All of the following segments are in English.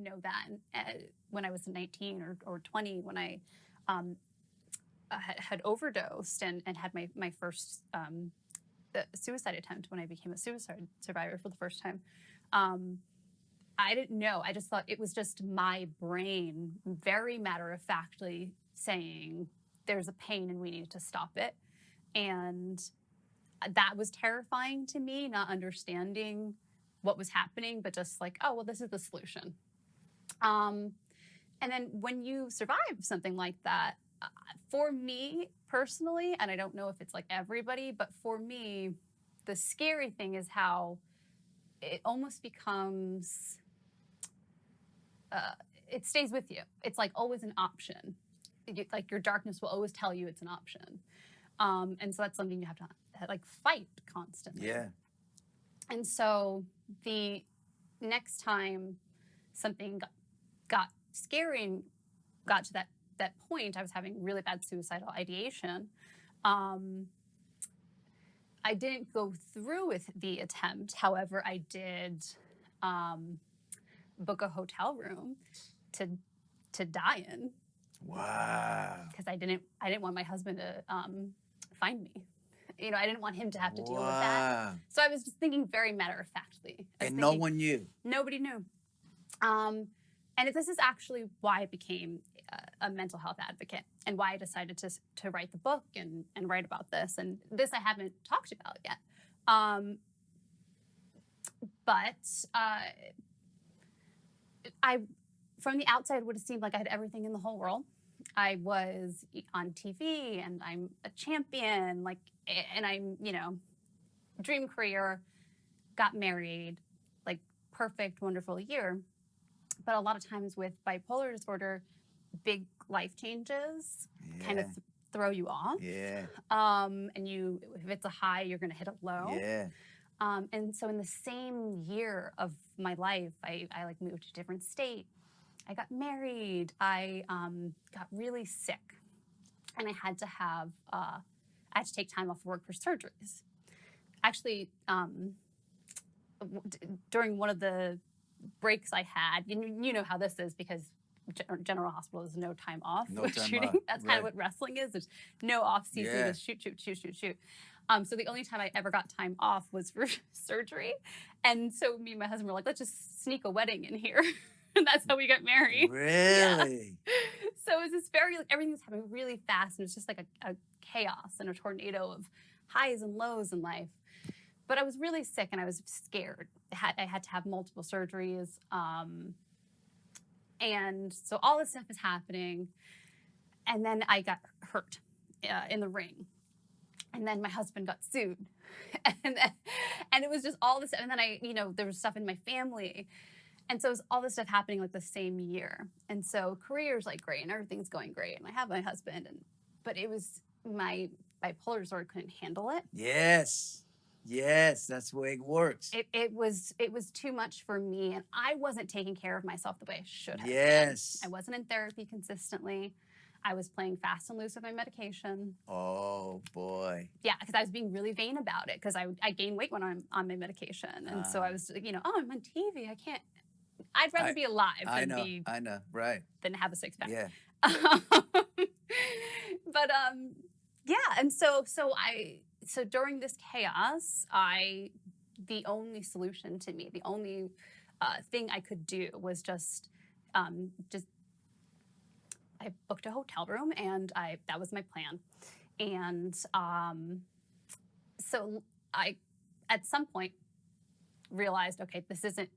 didn't know then when I was 19 or 20, when I had overdosed and had my first suicide attempt when I became a suicide survivor for the first time. I didn't know. I just thought it was just my brain very matter-of-factly saying there's a pain and we need to stop it. And that was terrifying to me, not understanding what was happening, but just like, oh, well, this is the solution. And then when you survive something like that, for me personally, and I don't know if it's like everybody, but for me, the scary thing is how it almost becomes, it stays with you. It's like always an option. Like your darkness will always tell you it's an option. And so that's something you have to like fight constantly. Yeah. And so the next time something got scary and got to that point, I was having really bad suicidal ideation. I didn't go through with the attempt. However, I did book a hotel room to die in. Wow. Because I didn't want my husband to find me. You know, I didn't want him to have to deal with that. So I was just thinking very matter-of-factly. And no one knew? Nobody knew. And this is actually why I became a mental health advocate and why I decided to write the book and write about this. And this I haven't talked about yet. But from the outside, would have seemed like I had everything in the whole world. I was on TV and I'm a champion, like, and I'm, you know, dream career, got married, like perfect, wonderful year. But a lot of times with bipolar disorder, big life changes kind of throw you off. Yeah. And if it's a high, you're going to hit a low. Yeah. And so in the same year of my life, I like moved to a different state. I got married. I got really sick, and I had to take time off work for surgeries. Actually, during one of the breaks I had, you know how this is because General Hospital is no time off with shooting. That's kind of what wrestling is. There's no off season. Yeah. Just shoot. So the only time I ever got time off was for surgery, and so me and my husband were like, let's just sneak a wedding in here. And that's how we got married. Really? Yeah. So it was this everything was happening really fast. And it was just like a chaos and a tornado of highs and lows in life. But I was really sick and I was scared. I had to have multiple surgeries. And so all this stuff is happening. And then I got hurt in the ring. And then my husband got sued. And it was just all this. And then there was stuff in my family. And so it was all this stuff happening like the same year. And so career's like great and everything's going great. And I have my husband, but it was my bipolar disorder couldn't handle it. Yes. That's the way it works. It was too much for me. And I wasn't taking care of myself the way I should have. Yes. been. I wasn't in therapy consistently. I was playing fast and loose with my medication. Oh, boy. Yeah, because I was being really vain about it because I gain weight when I'm on my medication. And so I was, I'm on TV. I can't. I'd rather be alive I know, right. than have a six-pack. Yeah. But yeah, and so during this chaos, the only solution to me, the only thing I could do was just I booked a hotel room, and that was my plan. And so I, at some point, realized, okay, this isn't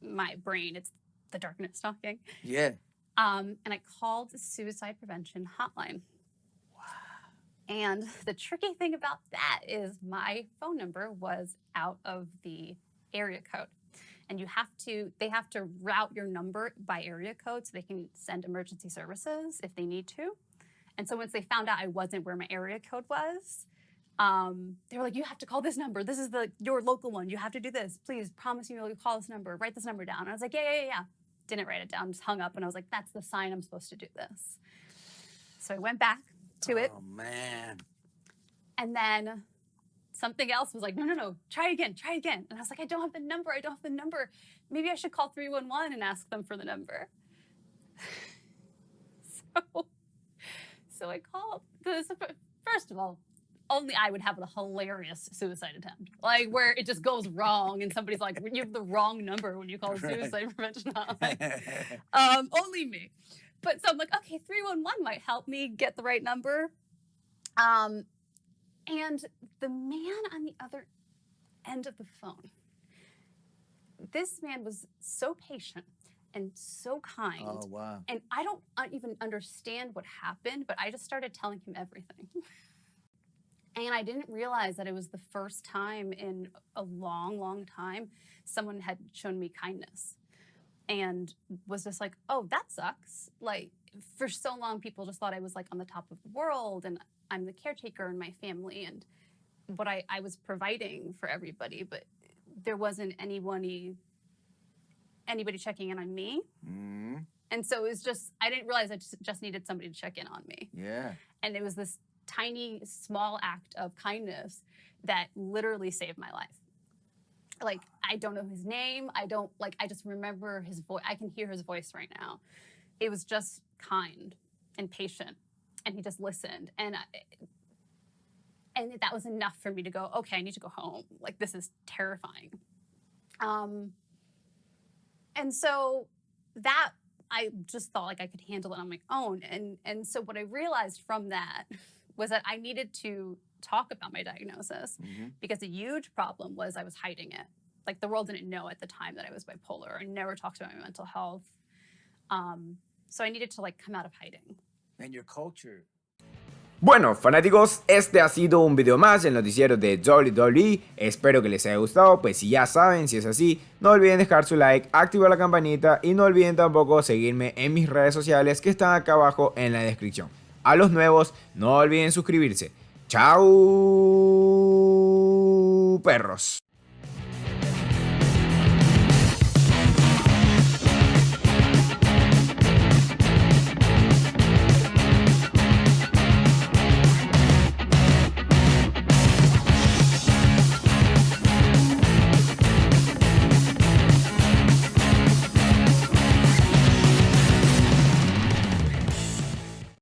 my brain, it's the darkness talking. Yeah. And I called the suicide prevention hotline. Wow. And the tricky thing about that is my phone number was out of the area code. And they have to route your number by area code so they can send emergency services if they need to. And so once they found out I wasn't where my area code was, they were like, you have to call this number. This is your local one. You have to do this. Please promise you'll call this number. Write this number down. And I was like, yeah. Didn't write it down, just hung up. And I was like, that's the sign I'm supposed to do this. So I went back to it. Oh, man. And then something else was like, no, try again. And I was like, I don't have the number. Maybe I should call 311 and ask them for the number. So I called. First of all, only I would have a hilarious suicide attempt, like where it just goes wrong and somebody's like, you have the wrong number when you call a suicide prevention hotline. Only me. But so I'm like, okay, 311 might help me get the right number. And the man on the other end of the phone, this man was so patient and so kind. Oh, wow. And I don't even understand what happened, but I just started telling him everything. And I didn't realize that it was the first time in a long time someone had shown me kindness and was just like, oh, that sucks. Like, for so long, people just thought I was like on the top of the world and I'm the caretaker in my family and what I was providing for everybody, but there wasn't anybody checking in on me. Mm-hmm. And so it was just, I didn't realize I just needed somebody to check in on me. Yeah. And it was this tiny, small act of kindness that literally saved my life. Like, I don't know his name. I just remember his voice. I can hear his voice right now. It was just kind and patient. And he just listened. And that was enough for me to go, okay, I need to go home. Like, this is terrifying. And so that, I just thought like I could handle it on my own. And so what I realized from that was that I needed to talk about my diagnosis because a huge problem was I was hiding it. Like, the world didn't know at the time that I was bipolar. I never talked about my mental health. So I needed to like come out of hiding. And your culture. Bueno, fanáticos, este ha sido un video más del noticiero de WWE. Espero que les haya gustado, pues si ya saben, si es así, no olviden dejar su like, activar la campanita y no olviden tampoco seguirme en mis redes sociales que están acá abajo en la descripción. A los nuevos, no olviden suscribirse. ¡Chao, perros!